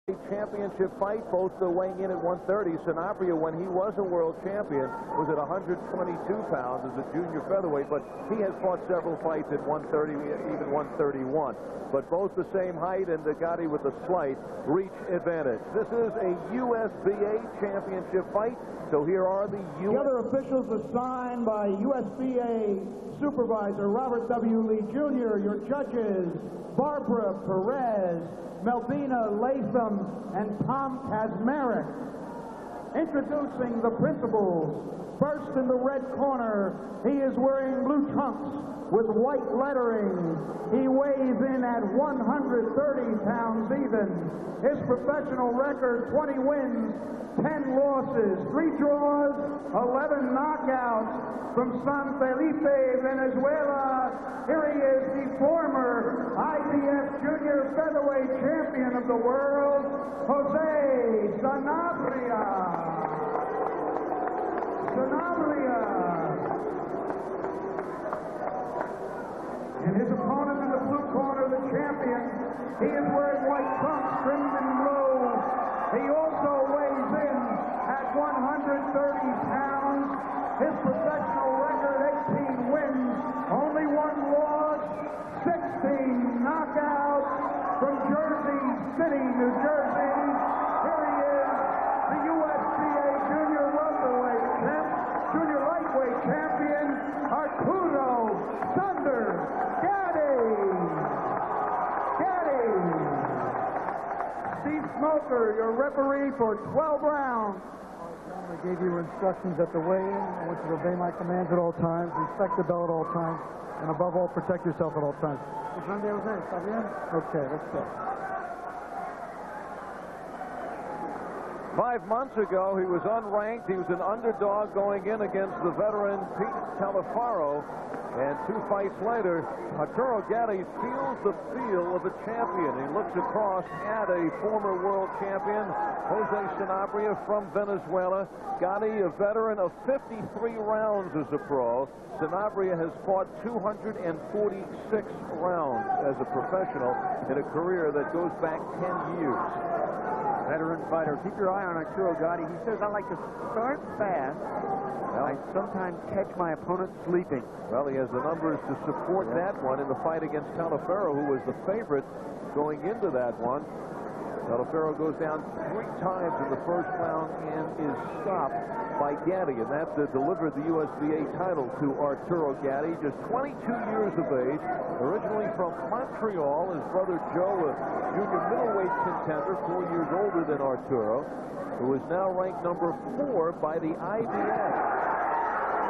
championship fight, both weighing in at 130. Sanabria, when he was a world champion, was at 122 pounds as a junior featherweight, but he has fought several fights at 130, even 131. But both the same height, and Gatti with a slight reach advantage. This is a USBA championship fight, so here are the other officials assigned by USBA Supervisor Robert W. Lee Jr., your judges, Barbara Perez, Melvina Latham, and Tom Kazmarek. Introducing the principals. First in the red corner, he is wearing blue trunks with white lettering. He weighs in at 130 pounds even. His professional record, 20 wins, 10 losses, 3 draws, 11 knockouts. From San Felipe, Venezuela, here he is, the former IBF Junior Featherweight Champion of the world, Jose Sanabria. Sanabria. And his opponent in the blue corner, the champion, he is wearing white trunks trimmed in blue. He also weighs in at 130 pounds. His professional record, 18 wins, only 1 loss, 16 knockouts. From Jersey City, New Jersey, here he is, the USBA Junior Lightweight Champion, Arturo Gatti. Steve Smoker, your referee for 12 rounds. I gave you instructions at the weigh-in. I want you to obey my commands at all times, respect the bell at all times, and above all, protect yourself at all times. Okay, let's go. 5 months ago, he was unranked. He was an underdog going in against the veteran Pete Talifaro. And 2 fights later, Arturo Gatti feels the feel of a champion. He looks across at a former world champion, Jose Sanabria from Venezuela. Gatti, a veteran of 53 rounds as a pro. Sanabria has fought 246 rounds as a professional in a career that goes back 10 years. Veteran fighter. Keep your eye on Arturo Gatti. He says, I like to start fast. I sometimes catch my opponent sleeping. Well, he has the numbers to support that one in the fight against Talifaro, who was the favorite going into that one. Talifaro goes down 3 times in the first round and is stopped by Gatti, and that delivered the USBA title to Arturo Gatti, just 22 years of age, originally from Montreal. His brother Joe, a junior middleweight contender, 4 years older than Arturo, who is now ranked number 4 by the IBF.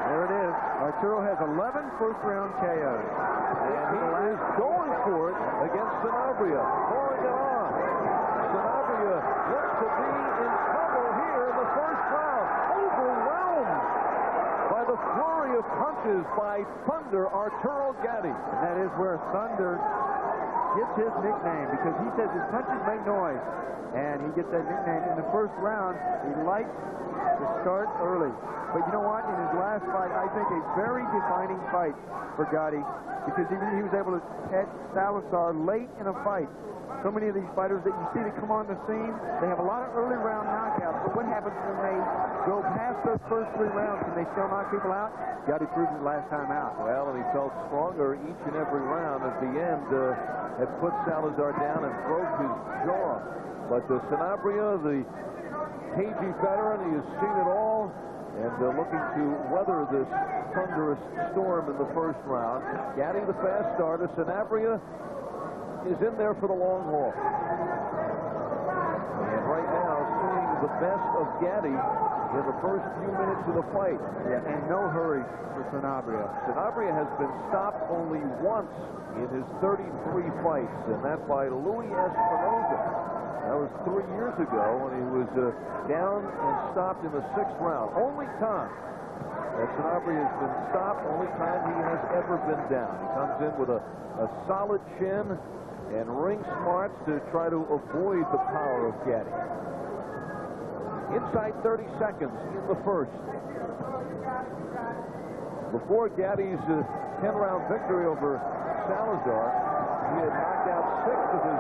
There it is. Arturo has 11 first-round KOs. And he is going for it against Sanabria. Pouring it on. Sanabria looks to be in trouble here in the first round. Overwhelmed by the flurry of punches by Thunder Arturo Gatti. And that is where Thunder gets his nickname, because he says his punches make noise. And he gets that nickname. In the first round, he likes to start early. But you know what? In his last fight, I think a very defining fight for Gatti, because he was able to catch Salazar late in a fight. So many of these fighters that you see that come on the scene, they have a lot of early round knockouts. But what happens when they go past those first 3 rounds? Can they still knock people out? Gatti proved it last time out. Well, and he felt stronger each and every round. At the end, had put Salazar down and broke his jaw. But Sanabria, the cagey veteran, he has seen it all, and looking to weather this thunderous storm in the first round. Gatti, the fast starter. Sanabria is in there for the long haul. And right now, seeing the best of Gatti in the first few minutes of the fight. Yeah, and no hurry for Sanabria. Sanabria has been stopped only once in his 33 fights, and that by Luis Espinosa. That was 3 years ago when he was down and stopped in the 6th round. Only time that Sanabria has been stopped, only time he has ever been down. He comes in with a solid chin and ring smarts to try to avoid the power of Gatti. Inside 30 seconds in the first. Before Gatti's 10-round victory over Salazar, he had knocked out 6 of his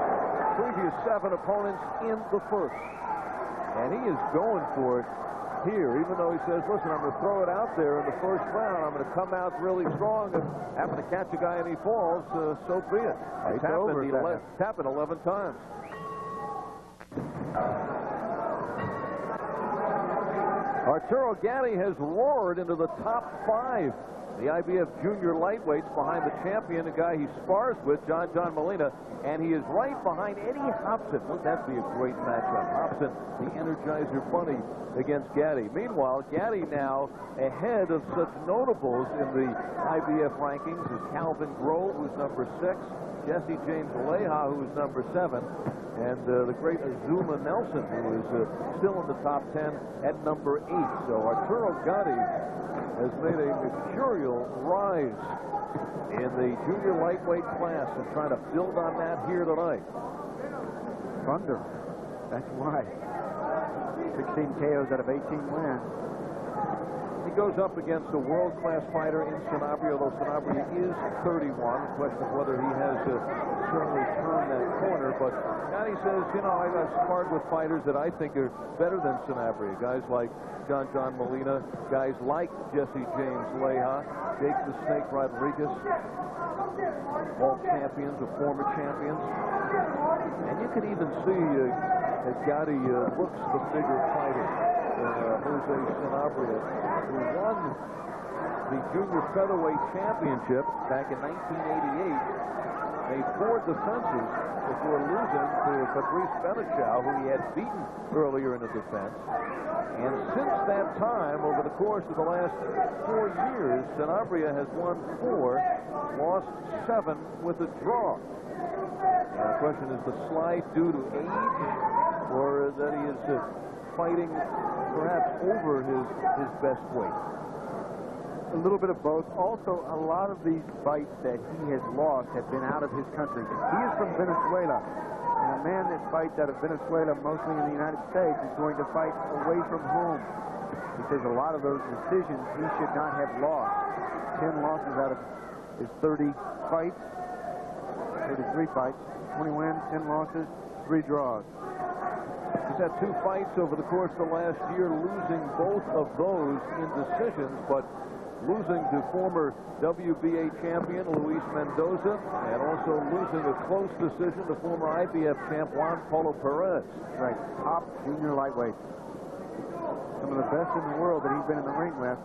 previous 7 opponents in the first. And he is going for it here, even though he says, listen, I'm going to throw it out there in the first round. I'm going to come out really strong. If I happen to catch a guy and he falls, so be it. It's happened 11 times. Arturo Gatti has roared into the top 5. The IBF junior lightweights behind the champion, the guy he spars with, John Molina, and he is right behind Eddie Hobson. Wouldn't that be a great matchup? Hobson, the Energizer Bunny, against Gatti. Meanwhile, Gatti now ahead of such notables in the IBF rankings as Calvin Grove, who's number 6, Jesse James Leija, who's number 7, and the great Azuma Nelson, who is still in the top 10 at number 8. So Arturo Gatti has made a mercurial rise in the junior lightweight class and trying to build on that here tonight. Thunder. That's why. 16 KOs out of 18 wins. He goes up against a world-class fighter in Sanabria, although Sanabria is 31. The question of whether he has certainly turned that corner. But Gatti says, you know, I've sparred with fighters that I think are better than Sanabria. Guys like John Molina, guys like Jesse James Leija, Jake the Snake Rodriguez, all champions or former champions. And you can even see that Gatti looks the bigger fighter than Jose Sanabria, who won the junior featherweight championship back in 1988. Made 4 defenses before losing to Patrice Benechow, who he had beaten earlier in the defense. And since that time, over the course of the last 4 years, Sanabria has won 4, lost 7 with a draw. And the question is, the slide due to age, or that he is fighting perhaps over his best weight? A little bit of both. Also, a lot of these fights that he has lost have been out of his country. He is from Venezuela, and a man that fights out of Venezuela, mostly in the United States, is going to fight away from home. He says a lot of those decisions he should not have lost. 10 losses out of his 30 fights, 33 fights, 20 wins, 10 losses, 3 draws. He's had 2 fights over the course of the last year, losing both of those in decisions, but losing to former WBA champion Luis Mendoza, and also losing a close decision to former IBF champ Juan Polo Perez. Right, top junior lightweight. Some of the best in the world that he's been in the ring with.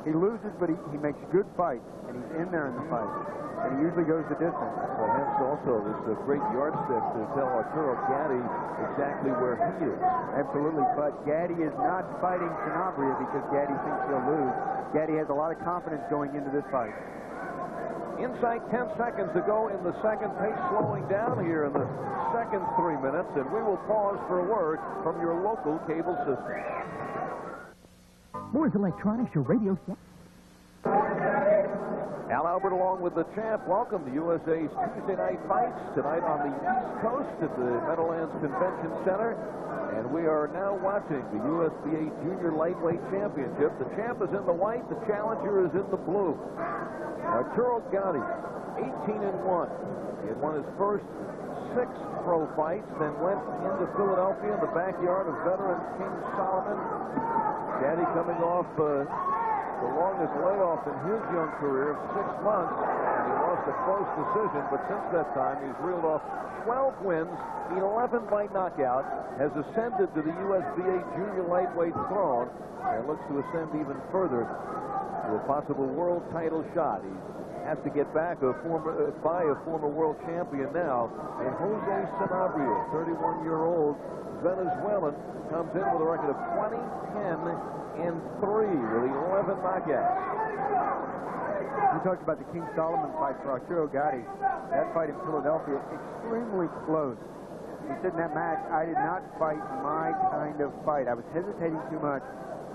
He loses, but he makes good fights, and he's in there in the fight. And he usually goes the distance. Well, hence also this great yardstick to tell Arturo Gatti exactly where he is. Absolutely, but Gatti is not fighting Sanabria because Gatti thinks he'll lose. Gatti has a lot of confidence going into this fight. Inside 10 seconds to go in the second. Pace slowing down here in the second 3 minutes, and we will pause for a word from your local cable system. Moore's Electronics, your radio set. Al Albert along with the champ. Welcome to USA's Tuesday night fights tonight on the East Coast at the Meadowlands Convention Center. And we are now watching the USBA Junior Lightweight Championship. The champ is in the white, the challenger is in the blue. Arturo Gatti, 18-1. He had won his first 6 pro fights, then went into Philadelphia in the backyard of veteran King Solomon. Gatti coming off the longest layoff in his young career of 6 months, and he lost a close decision, but since that time he's reeled off 12 wins, 11 by knockout, has ascended to the USBA junior lightweight throne, and looks to ascend even further to a possible world title shot. He has to get back by a former world champion now, and Jose Sanabria, 31-year-old Venezuelan, comes in with a record of 20-10-3 with 11 knockouts. You talked about the King Solomon fight for Arturo Gatti. That fight in Philadelphia, extremely close. He said in that match, I did not fight my kind of fight. I was hesitating too much.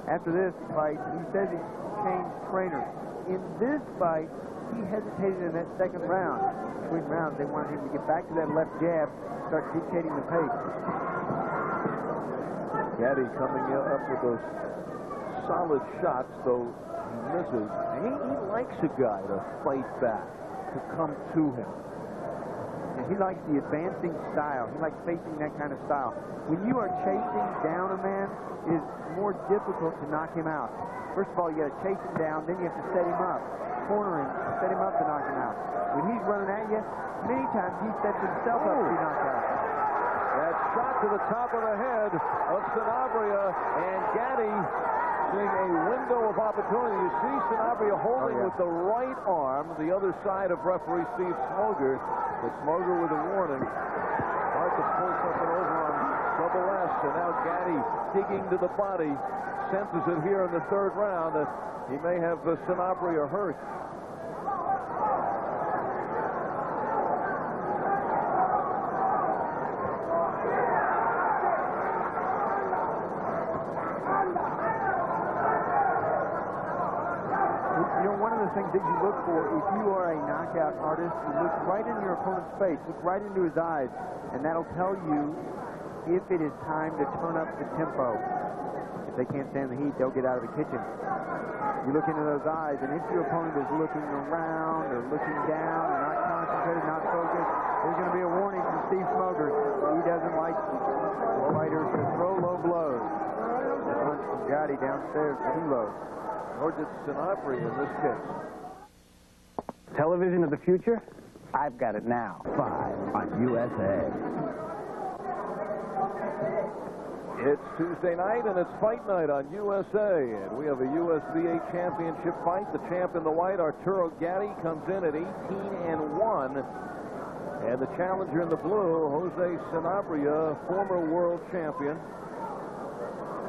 After this fight, he says he changed trainers. In this fight, he hesitated in that second round. Between rounds, they wanted him to get back to that left jab, start dictating the pace. Gatti coming up with those solid shots, though he misses. And he likes a guy to fight back, to come to him. And He likes the advancing style. He likes facing that kind of style. When you are chasing down a man, it's more difficult to knock him out. First of all, you got to chase him down, then you have to set him up, corner him, set him up to knock him out. When he's running at you, many times he sets himself up to be knocked out. That shot to the top of the head of Sanabria, and Gatti seeing a window of opportunity. You see Sanabria holding with the right arm the other side of referee Steve Smoger. But Smoger with a warning. Hard to pull something over on double S, and now Gatti digging to the body. Senses it here in the third round that he may have Sanabria hurt. You know, one of the things that you look for if you are a knockout artist, you look right into your opponent's face, look right into his eyes, and that'll tell you if it is time to turn up the tempo. If they can't stand the heat, they'll get out of the kitchen. You look into those eyes, and if your opponent is looking around or looking down or not concentrated, not focused, there's going to be a warning from Steve Smoger. He doesn't like the fighters to throw low blows. The punch from Gatti downstairs, too low. Or did Sanabria in this case. Television of the future? I've got it now. 5 on USA. It's Tuesday night, and it's fight night on USA. And we have a USBA championship fight. The champ in the white, Arturo Gatti, comes in at 18-1. And the challenger in the blue, Jose Sanabria, former world champion,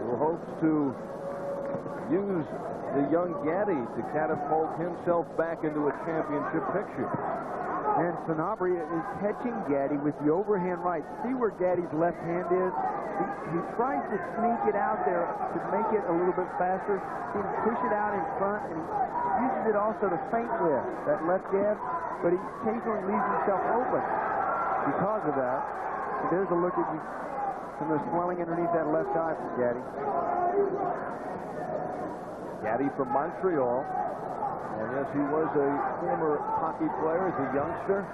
who hopes to use the young Gatti to catapult himself back into a championship picture. And Sanabria is catching Gatti with the overhand right. See where Gatti's left hand is? He tries to sneak it out there to make it a little bit faster. He can push it out in front, and he uses it also to feint with that left jab, but he occasionally leaves himself open because of that. So there's a look at you from the swelling underneath that left eye from Gatti. Gatti from Montreal. And yes, he was a former hockey player as a youngster.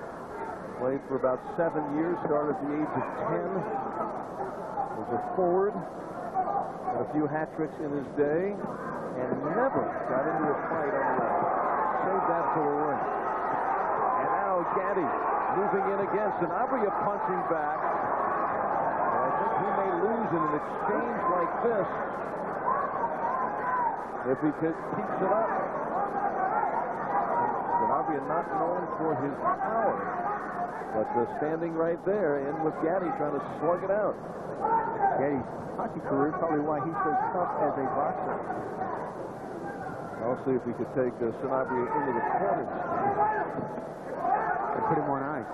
Played for about 7 years, started at the age of 10. Was a forward. Had a few hat tricks in his day. And never got into a fight on the ring. Saved that for the ring. And now Gatti moving in again. Sanabria punching back. And I think he may lose in an exchange like this if he keeps it up. Sanabria not known for his power, but standing right there in with Gatti trying to slug it out. Gatti's hockey career is probably why he's so tough as a boxer. I'll see if we could take Sanabria into the corners and put him on ice.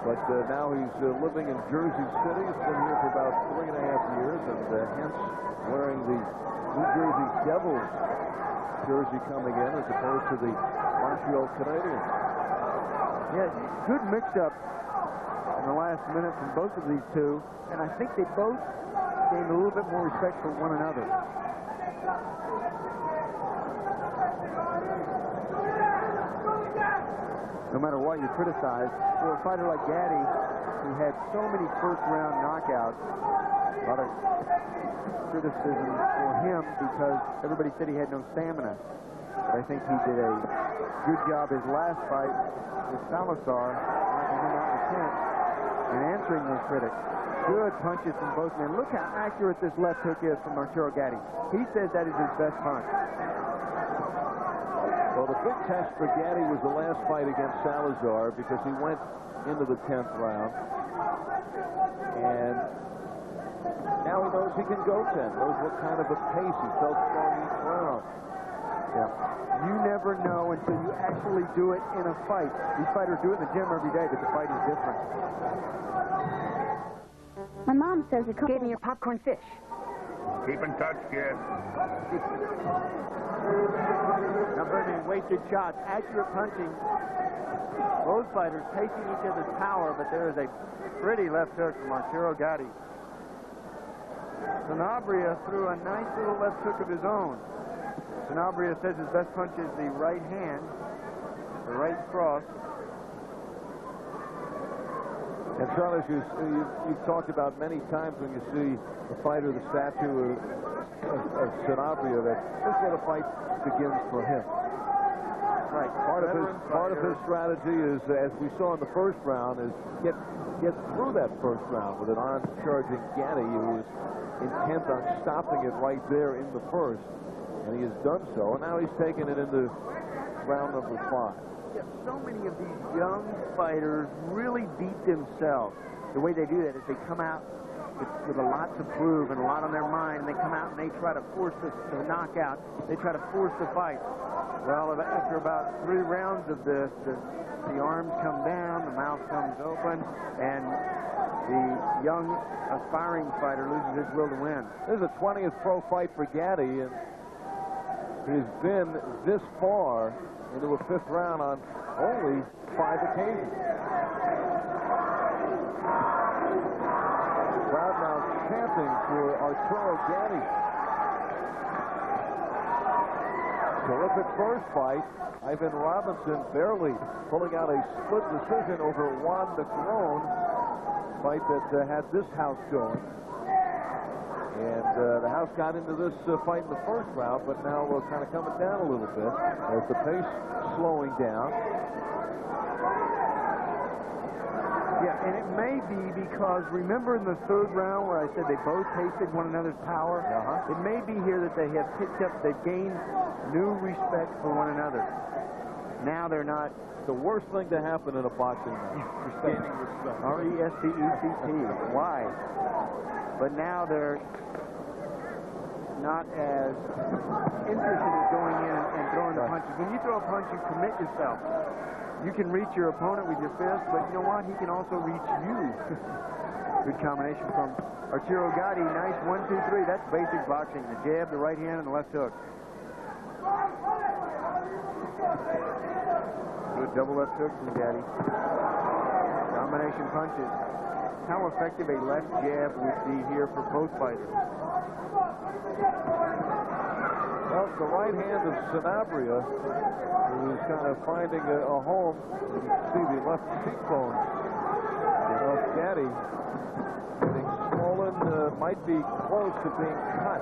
But now he's living in Jersey City. He's been here for about 3.5 years, and hence wearing the New Jersey Devils jersey coming in as opposed to the Montreal Canadiens. Yeah, good mix-up in the last minute from both of these two, and I think they both gained a little bit more respect for one another. No matter what you criticize, for a fighter like Gatti, who had so many first-round knockouts, a lot of criticism for him because everybody said he had no stamina. But I think he did a good job his last fight with Salazar, knocking him out in the 10th, and answering those critics. Good punches from both men. Look how accurate this left hook is from Arturo Gatti. He says that is his best punch. Well, the big test for Gatti was the last fight against Salazar because he went into the 10th round. And now he knows he can go 10. Knows what kind of a pace he felt strong each round. Yeah. You never know until you actually do it in a fight. These fighters do it in the gym every day, but the fight is different. My mom says it gave me your popcorn fish. Keep in touch, kid. Now, Bernie, wasted shots, accurate punching. Both fighters taking each other's power, but there is a pretty left hook from Arturo Gatti. Sanabria threw a nice little left hook of his own. Sanabria says his best punch is the right hand, the right cross. And Sean, as you've talked about many times when you see a fighter the statue of Sanabria, that this is where the fight begins for him. Right. Part of his strategy is, as we saw in the first round, is get through that first round with an on-charging Gatti who was intent on stopping it right there in the first, and he has done so. And now he's taken it into round number 5. Yeah, so many of these young fighters really beat themselves. The way they do that is they come out with a lot to prove and a lot on their mind, and they come out and they try to force the knockout. They try to force the fight. Well, after about 3 rounds of this, the arms come down, the mouth comes open, and the young aspiring fighter loses his will to win. This is a 20th pro fight for Gatti, and he's been this far into a 5th round on only 5 occasions. Crowd now chanting for Arturo Gatti. Terrific first fight. Ivan Robinson barely pulling out a split decision over Juan Negron. Fight that had this house going. And the house got into this fight in the first round, but now we're kind of coming down a little bit as the pace slowing down. Yeah, and it may be because, remember in the 3rd round where I said they both tasted one another's power? It may be here that they have picked up, they've gained new respect for one another. Now they're not. The worst thing to happen in a boxing match. Gaining respect. R-E-S-P-E-C-T. Why? But now they're not as interested in going in and throwing the punches. When you throw a punch, you commit yourself. You can reach your opponent with your fist, but you know what? He can also reach you. Good combination from Arturo Gatti. Nice 1, 2, 3. That's basic boxing. The jab, the right hand, and the left hook. Good double left hook from Gatti. Combination punches. How effective a left jab would be here for both fighters. Well, the right hand of Sanabria, who is kind of finding a home. You can see the left cheekbone of Gatti getting swollen, might be close to being cut.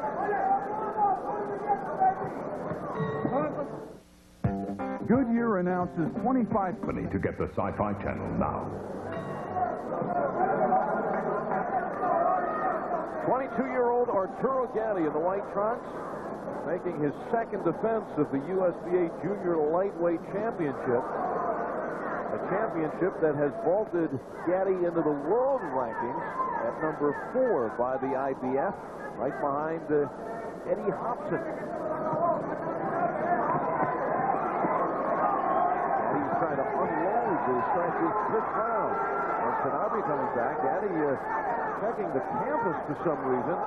Goodyear announces 25 company to get the Sci-Fi Channel now. 22-year-old Arturo Gatti in the white trunks, making his 2nd defense of the USBA Junior Lightweight Championship. A championship that has vaulted Gatti into the world rankings at number 4 by the IBF, right behind Eddie Hobson. He's trying to unload to start this 5th round. And Sanabria coming back. Gatti checking the canvas for some reason.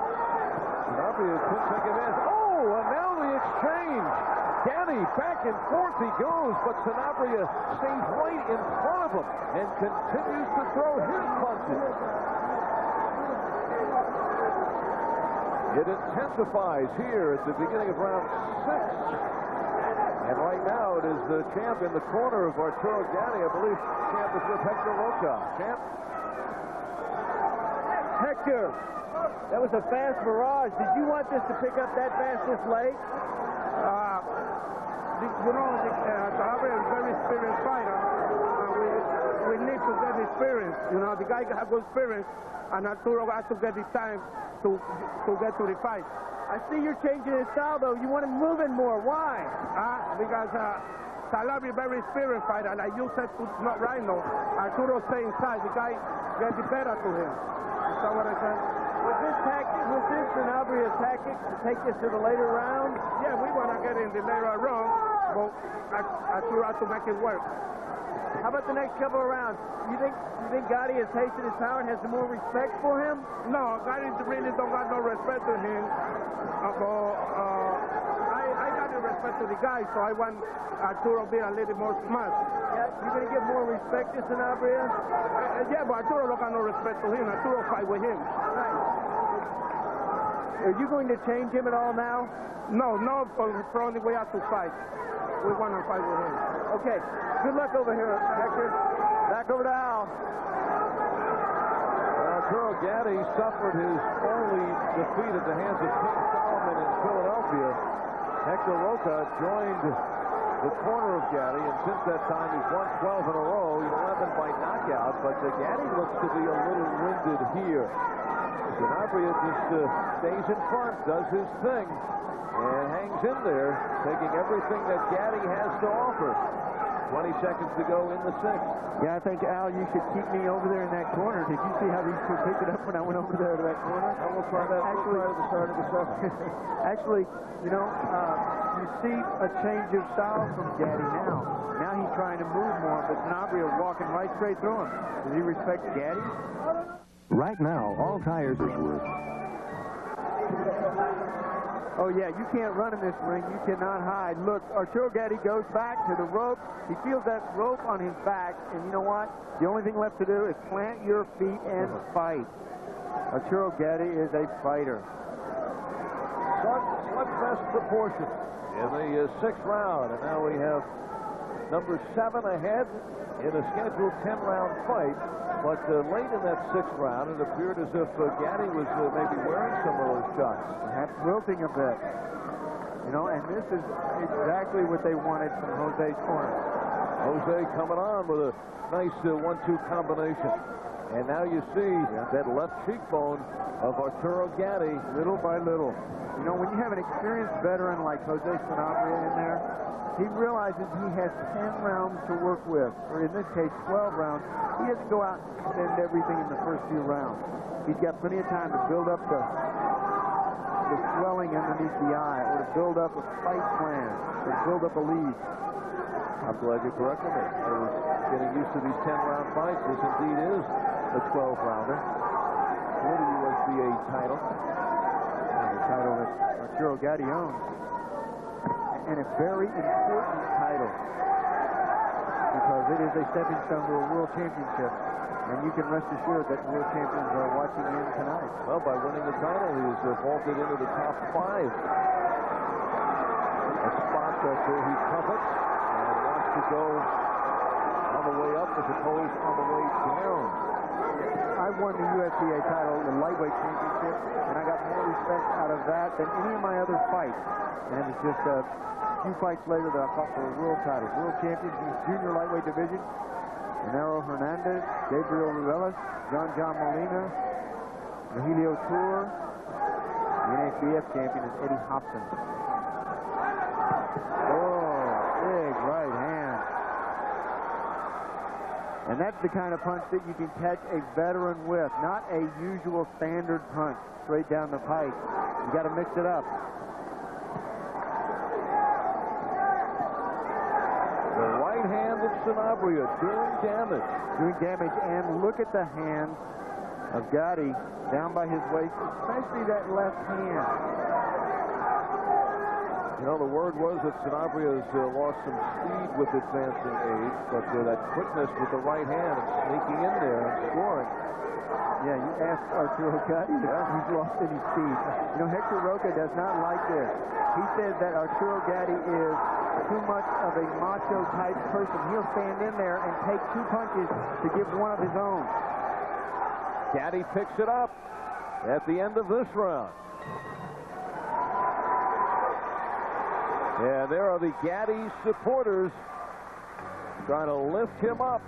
Sanabria couldn't take advantage. Oh, and now the exchange. Gatti back and forth he goes, but Sanabria stays right in front of him and continues to throw his punches. It intensifies here at the beginning of round 6. And right now it is the champ in the corner of Arturo Gatti. I believe champ is with Hector Loca. Champ? Hector, that was a fast barrage. Did you want this to pick up that fast this late? Sanabria is a very experienced fighter. We need to get experience. You know, the guy has good experience, and Arturo has to get the time to get to the fight. I see you're changing his style, though. You want him moving more. Why? Because Sanabria is a very experienced fighter, and you said not right now. Arturo stay inside. The guy gets the better to him. Is that what I said? Was this Sanabria's tactic to take this to the later round? Yeah, we want to get in the later round, but Arturo has to make it work. How about the next couple of rounds? You think Gatti has tasted his power and has some more respect for him? No, Gatti really don't got no respect to him. I got the respect to the guy, so I want Arturo to be a little more smart. Yeah, you going to give more respect to Sanabria? Yeah, but Arturo don't got no respect to him. Arturo fight with him. Right. Are you going to change him at all now? No, probably we have to fight. We want to fight with him. Okay. Good luck over here, Hector. Back over to Al. Arturo Gatti suffered his only defeat at the hands of King Solomon in Philadelphia. Hector Roca joined the corner of Gatti, and since that time he's won 12 in a row, 11 by knockout, but Gatti looks to be a little winded here. Sanabria just stays in front, does his thing, and hangs in there, taking everything that Gatti has to offer. 20 seconds to go in the sixth. Yeah, I think, Al, you should keep me over there in that corner. Did you see how these two picked it up when I went over there to that corner? And we'll try that actually at the start of the seventh. Actually, you know, you see a change of style from Gatti now. Now he's trying to move more, but Sanabria walking right straight through him. Does he respect Gatti? Right now, all tires are worth. Oh, yeah, you can't run in this ring. You cannot hide. Look, Arturo Gatti goes back to the rope. He feels that rope on his back, and you know what? The only thing left to do is plant your feet and fight. Arturo Gatti is a fighter. Slugfest proportion in the sixth round, and now we have number 7 ahead in a scheduled 10-round fight. But late in that sixth round, it appeared as if Gatti was maybe wearing some of those shots. Perhaps wilting a bit. You know, and this is exactly what they wanted from Jose's corner. Jose coming on with a nice 1-2 combination. And now you see that left cheekbone of Arturo Gatti little by little. You know, when you have an experienced veteran like Jose Sanabria in there, he realizes he has 10 rounds to work with, or in this case, 12 rounds. He doesn't go out and spend everything in the first few rounds. He's got plenty of time to build up the swelling underneath the eye, or to build up a fight plan, or to build up a lead. I'm glad you corrected me. I was getting used to these 10-round fights. This indeed is a 12-rounder. For the USBA title. And the title that Arturo Gatti owns. And a very important title, because it is a stepping stone to a world championship, and you can rest assured that world champions are watching in tonight. Well, by winning the title, he has vaulted into the top 5. A spot that he covets and wants to go on the way up as opposed on the way down. I won the USBA title, the lightweight championship, and I got more respect out of that than any of my other fights. And it was just a few fights later that I fought for a world title. World champions in the junior lightweight division. Genaro Hernandez, Gabriel Ruelas, John Molina, Rogelio Tour. The NHBF champion is Eddie Hobson. Oh, big right hand. And that's the kind of punch that you can catch a veteran with, not a usual standard punch straight down the pike. You got to mix it up. The right hand of Sanabria doing damage. Doing damage, and look at the hand of Gatti down by his waist, especially that left hand. You know, the word was that Sanabria has lost some speed with advancing age, but that quickness with the right hand and sneaking in there and scoring. Yeah, you asked Arturo Gatti if he's lost any speed. You know, Hector Roca does not like this. He says that Arturo Gatti is too much of a macho-type person. He'll stand in there and take 2 punches to give one of his own. Gatti picks it up at the end of this round. Yeah, there are the Gatti supporters trying to lift him up.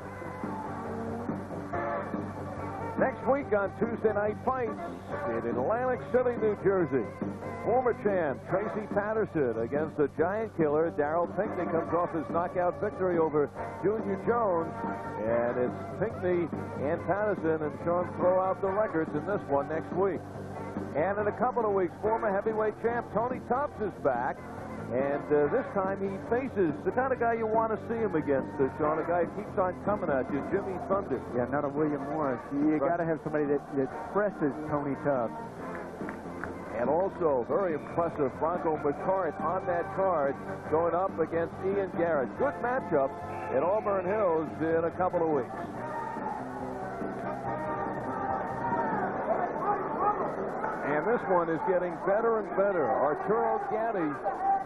Next week on Tuesday Night Fights in Atlantic City, New Jersey, former champ Tracy Patterson against the giant killer Darryl Pinckney comes off his knockout victory over Junior Jones. And it's Pinckney and Patterson, and Sean throw out the records in this one next week. And in a couple of weeks, former heavyweight champ Tony Tubbs is back. And this time he faces the kind of guy you want to see him against, Sean, a guy who keeps on coming at you, Jimmy Thunder. Yeah, not a William Morris. You got to have somebody that presses Tony Tubbs. And also, very impressive, Bronco McCart on that card going up against Ian Garrett. Good matchup at Auburn Hills in a couple of weeks. And this one is getting better and better. Arturo Gatti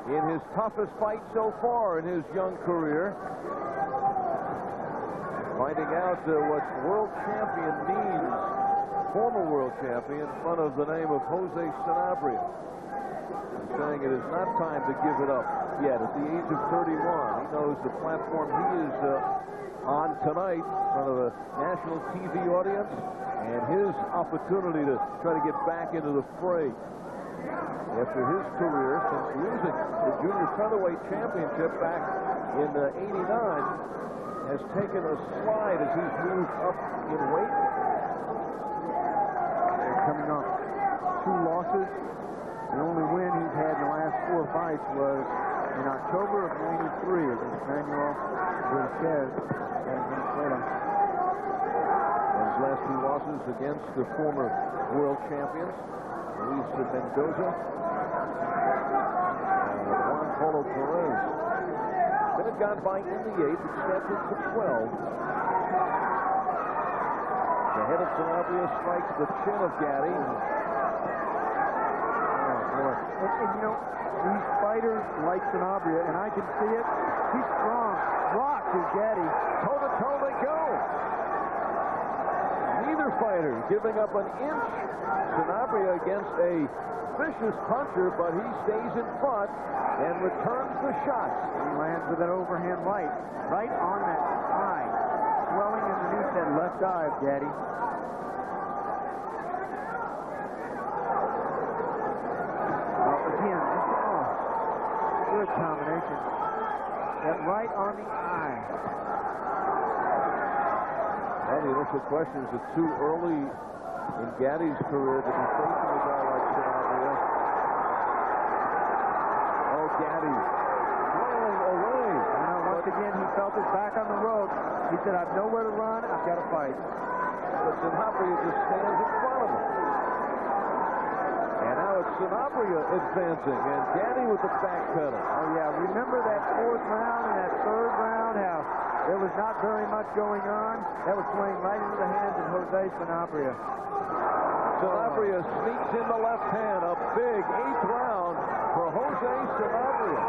in his toughest fight so far in his young career. Finding out what world champion means former world champion, in front of the name of Jose Sanabria. He's saying it is not time to give it up yet. At the age of 31, he knows the platform he is on tonight in front of a national TV audience, and his opportunity to try to get back into the fray after his career since losing the junior featherweight championship back in '89 has taken a slide as he's moved up in weight. They're coming off 2 losses. The only win he's had in the last 4 fights was in October of '93 against Manuel Rodriguez and Venezuela. His last 2 losses against the former world champions, Luis Mendoza and Juan Polo Perez. Then it got by in the 8th, extended to 12. The head of Sanabria strikes the chin of Gatti. And you know, these fighters like Sanabria, and I can see it, he's strong. Rock is Gatti. Toe-to-toe they go. Neither fighter giving up an inch. Sanabria against a vicious puncher, but he stays in front and returns the shots. He lands with an overhand right on that eye. Swelling underneath that left eye of Gatti. Again, good combination. That right on the eye. And the initial question, is it too early in Gatti's career to be facing a guy like Sanabria? Oh, Gatti flailing away. Once again, he felt his back on the rope. He said, I've nowhere to run. I've got to fight. But Sanabria just stands in front of him. And now it's Sanabria advancing, and Gatti with the back pedal. Oh, yeah. Remember that 4th round and that 3rd round, how there was not very much going on? That was playing right into the hands of Jose Sanabria. Sanabria sneaks in the left hand. A big 8th round for Jose Sanabria.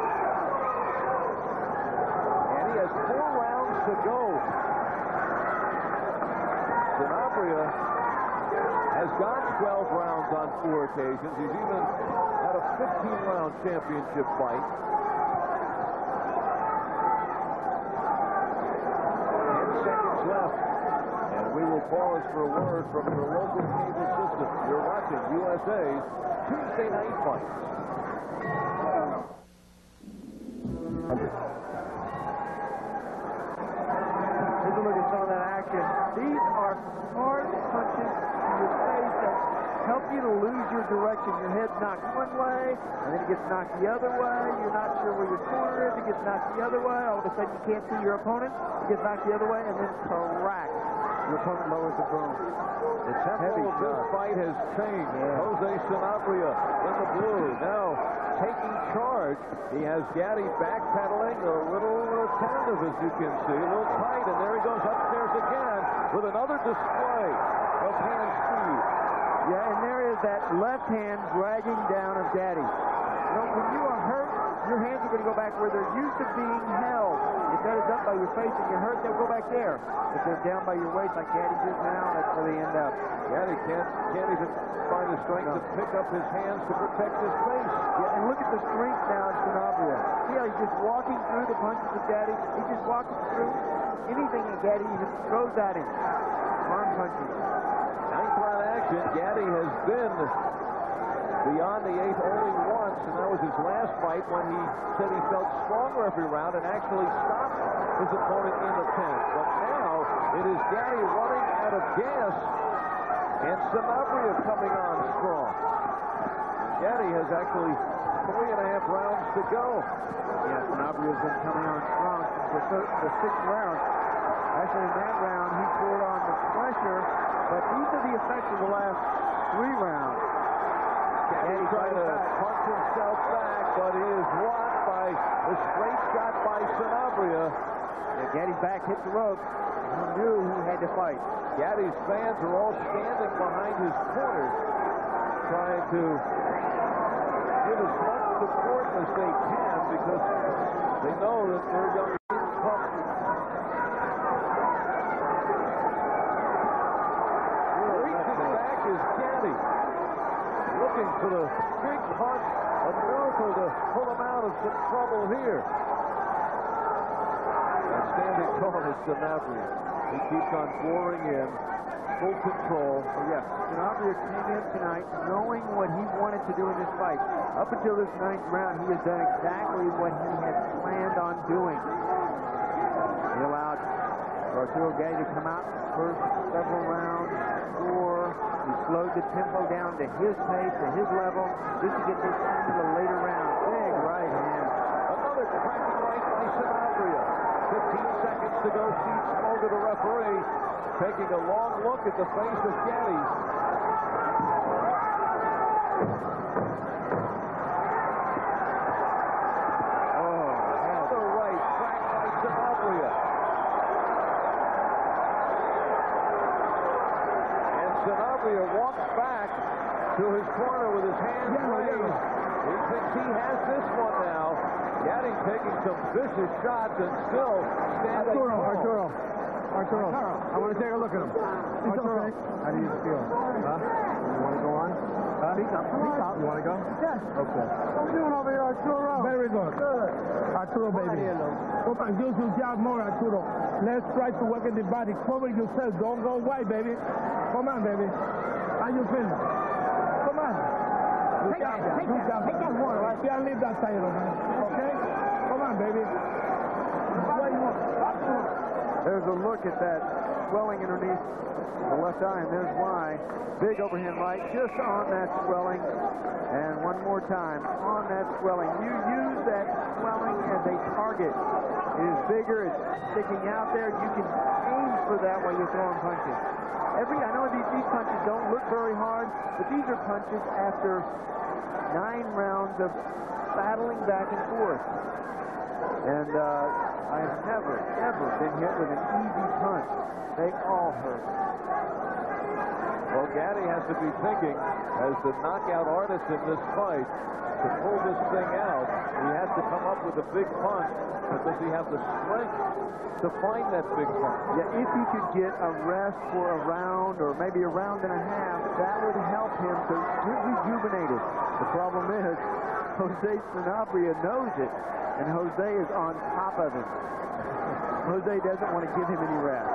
And he has 4 rounds to go. Sanabria has gone 12 rounds on 4 occasions. He's even had a 15-round championship fight. 10 seconds left. And we will pause for a word from your local cable system. You're watching USA's Tuesday Night Fights. Take a look at some of that action. These are hard punches to your face that help you to lose your direction. Your head's knocked one way, and then it gets knocked the other way. You're not sure where your corner is. It gets knocked the other way. All of a sudden, you can't see your opponent. It gets knocked the other way, and then crack. Your opponent lowers the boom. The tempo of this fight has changed. Jose Sanabria in the blue. Now taking charge. He has Gatti backpedaling, a little tentative, as you can see, a little tight, and there he goes upstairs again with another display of hand speed. Yeah, and there is that left hand dragging down of Gatti. You know, when you are hurt, your hands are going to go back where they're used to being held. If that is up by your face and you're hurt, they'll go back there. If they're down by your waist like Gatti did now, that's where they end up. Gatti can't even find the strength to pick up his hands to protect his face. Yeah, and look at the strength now in Sanabria. See how he's just walking through the punches of Gatti? He's just walking through anything that Gatti even throws at him. Arm punches. 9th round action. Gatti has been beyond the 8th only once, and that was his last fight when he said he felt stronger every round and actually stopped his opponent in the 10th. But now it is Gatti running out of gas, and Sanabria coming on strong. Gatti has actually 3.5 rounds to go. Yeah, Sanabria's been coming on strong since the 6th round. Actually, in that round, he poured on the pressure, but these are the effects of the last 3 rounds. Gatti trying to punch himself back, but he is blocked by the straight shot by Sanabria. Yeah, Gatti's back hit the rope. He knew he had to fight. Gatti's fans are all standing behind his corners, trying to give as much support as they can because they know that they're going to be tough. Reaches back is Gatti. Looking for the big punch, a miracle to pull him out of some trouble here. And standing tall is Sanabria. He keeps on pouring in. Full control. Yeah, Sanabria came in tonight knowing what he wanted to do in this fight. Up until this 9th round, he has done exactly what he had planned on doing. He allowed Arturo Gatti to come out first several rounds, score. He slowed the tempo down to his pace, to his level, just to get this into the later rounds. Big right hand. Another cracking right by Sanabria. 15 seconds to go. Steve Smoger, the referee, taking a long look at the face of Gatti. Another right cracked by Sanabria. And Sanabria walks back to his corner with his hands raised. He thinks he has this one now. Gatti taking some vicious shots and still standing tall. Arturo, I want to take a look at him. Arturo, how do you feel? Huh? You want to go on? Speak up. You want to go? Yes. Okay. What are you doing over here, Arturo? Very good. Good. Arturo, baby. Come on, use your job more, Arturo. Let's try to work at the body. Cover yourself. Don't go wide, baby. Come on, baby. How you feeling? Come on. Take that water, right? Yeah, leave that title, man. Okay? Come on, baby. There's a look at that swelling underneath the left eye, and there's why. Big overhand right, just on that swelling. And one more time, on that swelling. You use that swelling as a target. It is bigger, it's sticking out there. You can aim for that while you're throwing punches. I know these punches don't look very hard, but these are punches after 9 rounds of battling back and forth. And I have never, ever been hit with an easy punch. They all hurt. Well, Gatti has to be thinking, as the knockout artist in this fight, to pull this thing out, he has to come up with a big punch, but does he have the strength to find that big punch? Yeah, if he could get a rest for a round or maybe a round and a half, that would help him to get rejuvenated. The problem is, Jose Sanabria knows it, and Jose is on top of him. Jose doesn't want to give him any rest.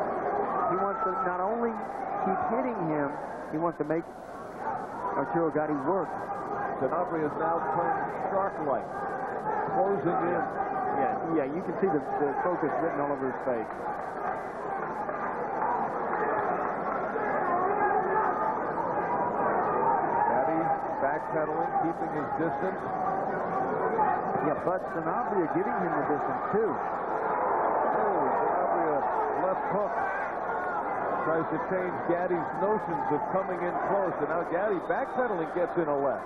He wants to not only keep hitting him, he wants to make Arturo Gatti work. Sanabria is now turned shark-like, closing in. Yeah, you can see the focus written all over his face. Gatti backpedaling, keeping his distance. Yeah, but Sanabria giving him the distance, too. Oh, Sanabria left hook. Tries to change Gatti's notions of coming in close. And now Gatti backpedaling gets in a left.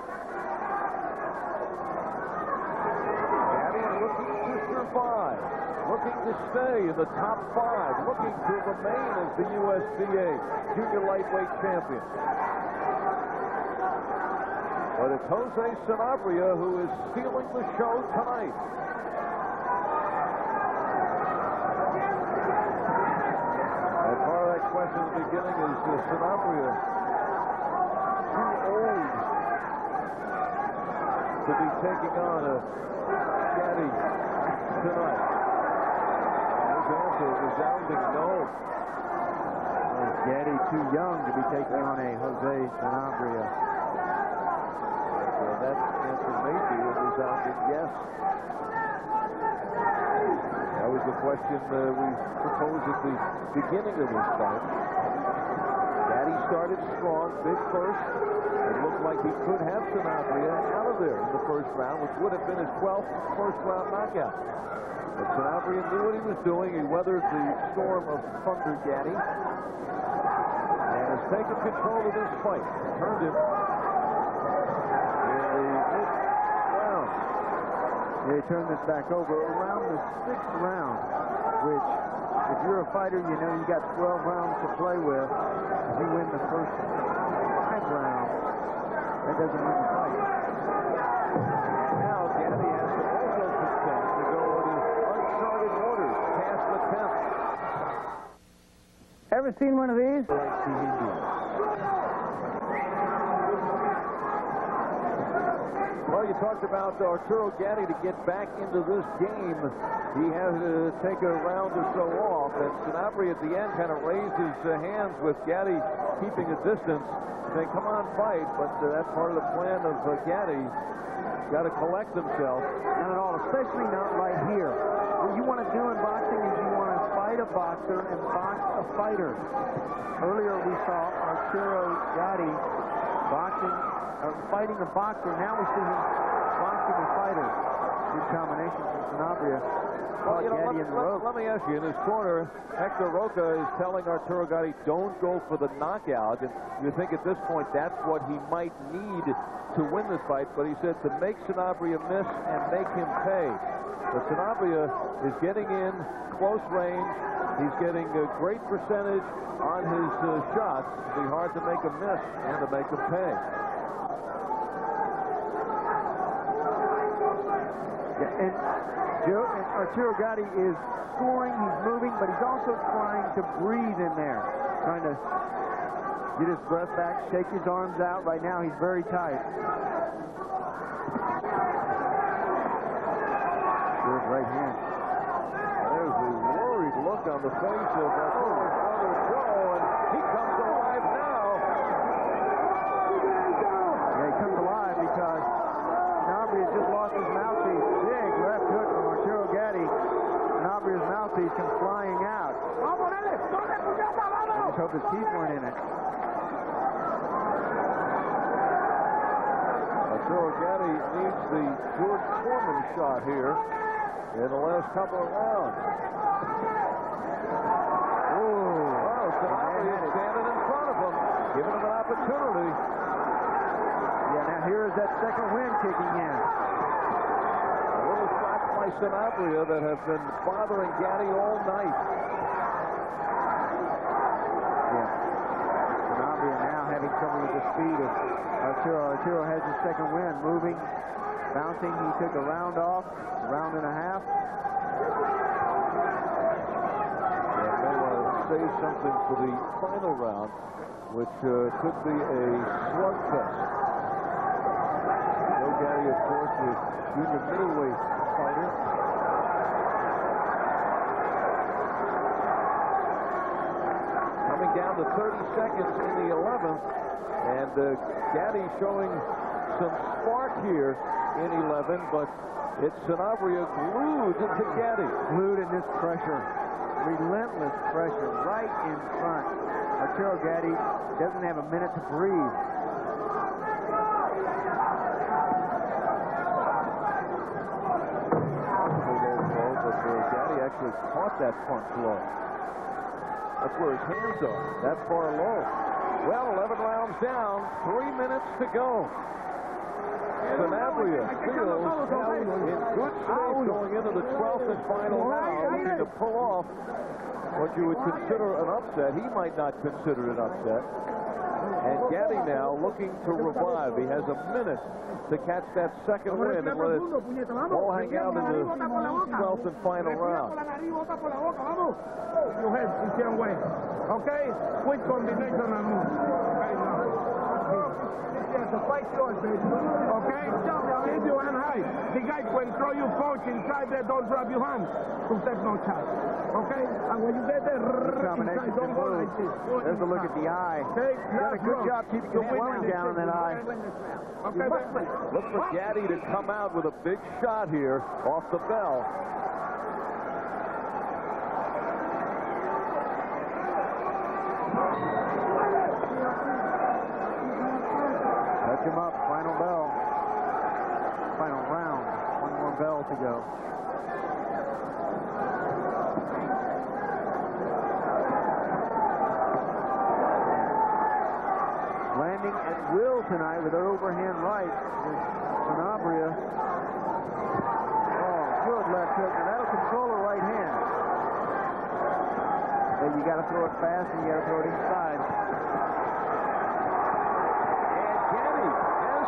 Gatti looking to survive. Looking to stay in the top 5. Looking to remain as the USBA junior lightweight champion. But it's Jose Sanabria who is stealing the show tonight. And part of that question at the beginning is Sanabria too old to be taking on a Gatti tonight? And his answer, a resounding no. Is Gatti too young to be taking on a Jose Sanabria? That answer may be a resounding yes. That was the question we proposed at the beginning of this fight. Gatti started strong, big first. It looked like he could have Sanabria out of there in the first round, which would have been his 12th first-round knockout. But Sanabria knew what he was doing. He weathered the storm of Thunder Gatti and has taken control of this fight. Turned him. They turn this back over around the 6th round, which, if you're a fighter, you know you got 12 rounds to play with. If you win the first 5 rounds, that doesn't win the fight. And now Gatti has to also contend to go into uncharted waters past the 10th. Ever seen one of these? Well, you talked about Arturo Gatti to get back into this game. He had to take a round or so off, and Sanabria at the end kind of raised his hands with Gatti keeping a distance, saying, come on, fight. But that's part of the plan of Gatti. Got to collect himself. Not at all, especially not right here. What you want to do in boxing is you want to fight a boxer and box a fighter. Earlier we saw Arturo Gatti fighting a boxer. Now we see him boxing a fighter. Good combination from Sanabria. Well, let me ask you, in his corner, Hector Roca is telling Arturo Gatti, don't go for the knockout. And you think at this point that's what he might need to win this fight. But he said to make Sanabria miss and make him pay. But Sanabria is getting in close range. He's getting a great percentage on his shots. It'll be hard to make him miss and to make him pay. And Arturo Gatti is scoring, he's moving, but he's also trying to breathe in there. Trying to get his breath back, shake his arms out. Right now, he's very tight. Good right hand. There's a worried look on the face of Arturo's brother Joe, and he comes alive now. Yeah, he comes alive because Sanabria just lost his mouthpiece. Big left hook from Arturo Gatti. Sanabria's mouthpiece comes flying out. Let's hope his teeth weren't in it. Arturo Gatti needs the George Foreman shot here in the last couple of rounds. Oh, Sanabria is standing in front of him, giving him an opportunity. Yeah, now here is that second wind kicking in. A little shots by Sanabria that have been bothering Gatti all night. Yeah. Sanabria now having trouble with the speed of Arturo. Arturo has his second wind, moving, bouncing. He took a round off, a round and a half. Yeah, they want to save something for the final round, which could be a slugfest. Joe Gatti, of course, is junior middleweight fighter. Coming down to 30 seconds in the 11th, and Gatti showing some spark here in 11, but it's Sanabria glued to Gatti. Glued in this pressure. Relentless pressure right in front. Arturo Gatti doesn't have a minute to breathe. But Gatti actually caught that front blow. That's where his hands are, that far low. Well, 11 rounds down, 3 minutes to go. Sanabria feels in good shape going into the 12th and final round, looking to pull off what you would consider an upset. He might not consider it an upset. And Gatti now looking to revive. He has a minute to catch that second win and let it all hang out in the 12th and final round. Your head the same way. Okay? Which combination I move? Okay, now. Yes, the fight yours, baby. Okay? Keep your hand high. The guy can throw you punch inside there, don't drop your hand. To take no chance. Okay? And when you get there, inside, don't go like this. There's a look at the eye. Okay? Done a good job keeping the swelling down in that eye. Okay, Look for Gatti to come out with a big shot here off the bell. Touch him up. Final bell. Final round. One more bell to go. Landing at will tonight with her overhand right is Sanabria. Oh, good left hook. Now that'll control her right hand. But you got to throw it fast and you got to throw it inside.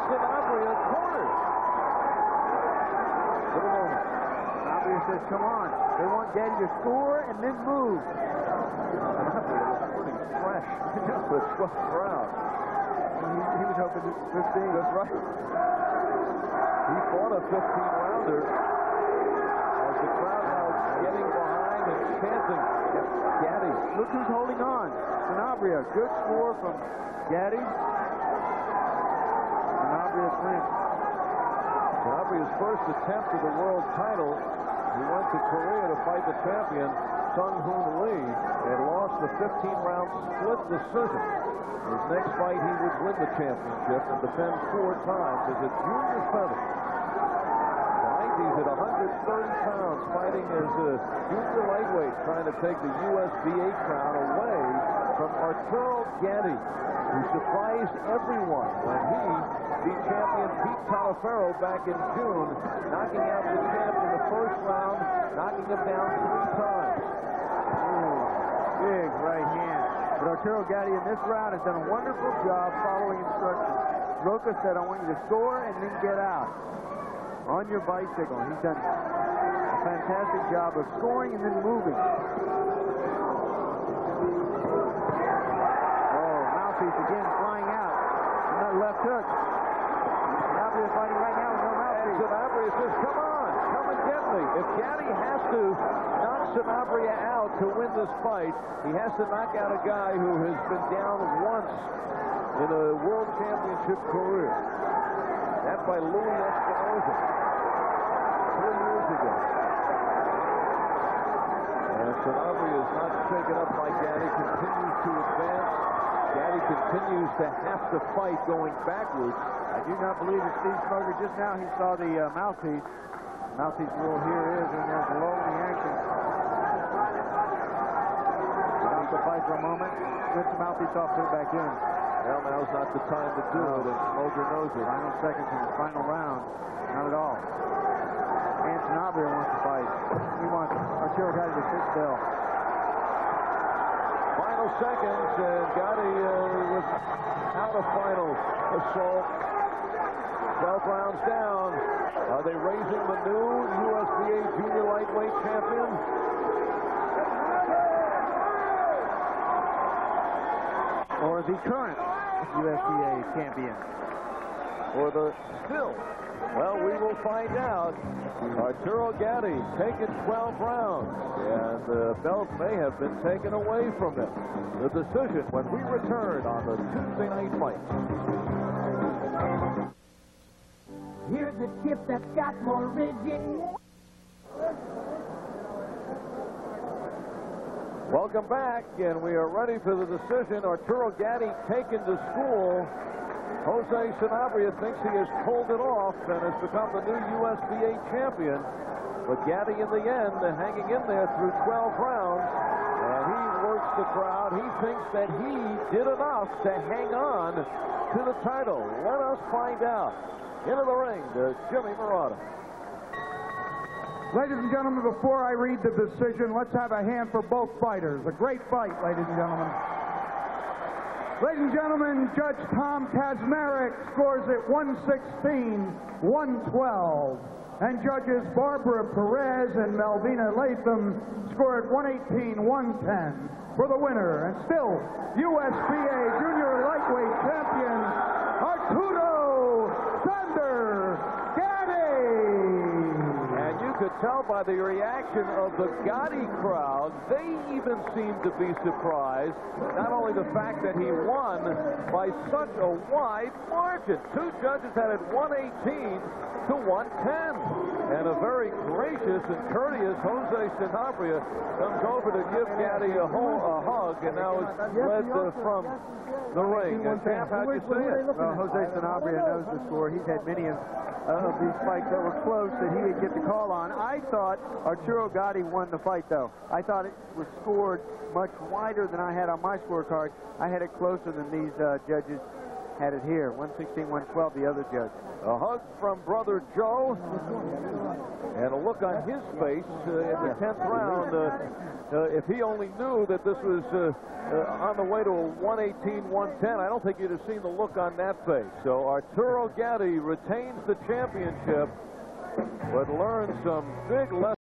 Sanabria cornered. For the moment. Sanabria says, come on. They want Gatti to score and then move. Sanabria was pretty fresh for the 12th round. He was hoping this thing. That's right. He fought a 15-rounder. As the crowd now getting behind and chanting, Gatti. Look who's holding on. Sanabria. Good score from Gatti. Sanabria clinched. Sanabria's first attempt at the world title. He went to Korea to fight the champion, Sung-Hoon Lee, and lost the 15-round split decision. His next fight, he would win the championship and defend 4 times as a junior feather. Tonight, he's at 130 pounds, fighting as a junior lightweight, trying to take the USBA crown away from Arturo Gatti, who surprised everyone when he beat champion Pete Talifero back in June, knocking out the champ in the first round, knocking him down 3 times. Big right hand. But Arturo Gatti in this round has done a wonderful job following instructions. Roca said, I want you to score and then get out on your bicycle. He's done a fantastic job of scoring and then moving. Oh, mouthpiece again flying out. And that left hook. Sanabria is fighting right now with no mouthpiece. Sanabria says, come on, come and get me. If Gatti has to knock Sanabria out to win this fight, he has to knock out a guy who has been down once in a world championship career. That by Louis Espinosa 3 years ago. And Sanabria is not shaken up by Gatti, continues to advance. Gatti continues to have to fight going backwards. I do not believe that Steve Smoker just now he saw the mouthpiece. Mouthpiece rule here is in there below the action. Stop the fight for a moment. Switch the mouthpiece off, put it back in. Well, now's not the time to do it, and Smoker knows it. Final seconds in the final round. Not at all. And Sanabria wants to fight. He wants Arturo Gatti to sit still. Final seconds, and Gatti was out of final assault. 12 rounds down. Are they raising the new USBA junior lightweight champion? Or the current USBA champion? Or the still? Well, we will find out. Arturo Gatti taken 12 rounds, and the belt may have been taken away from him. The decision when we return on the Tuesday Night Fight. Here's a tip that's got more rigid. Welcome back, and we are ready for the decision. Arturo Gatti taken to school. Jose Sanabria thinks he has pulled it off and has become the new USBA champion. But Gatti in the end hanging in there through 12 rounds, and he works the crowd. He thinks that he did enough to hang on to the title. Let us find out. Into the ring to Jimmy Marotta. Ladies and gentlemen, before I read the decision, let's have a hand for both fighters. A great fight, ladies and gentlemen. Ladies and gentlemen, Judge Tom Kazmarek scores it 116-112. And judges Barbara Perez and Melvina Latham score it 118-110 for the winner. And still, USBA Junior Lightweight Champion, Arturo Gatti. And you could tell by the reaction of the Gatti crowd, they even seem to be surprised. Not only the fact that he won by such a wide margin. 2 judges had it 118-110. And a very gracious and courteous Jose Sanabria comes over to give Gatti a hug, and now is led from the ring. And Champ, how'd you see it? Well, Jose Sanabria knows the score. He's had many of these fights that were close that he would get the call on. I thought Arturo Gatti won the fight, though. I thought it was scored much wider than I had on my scorecard. I had it closer than these judges had it here. 116-112, the other judge. A hug from Brother Joe, and a look on his face in the 10th round. If he only knew that this was on the way to a 118-110, I don't think you'd have seen the look on that face. So Arturo Gatti retains the championship, but learns some big lessons.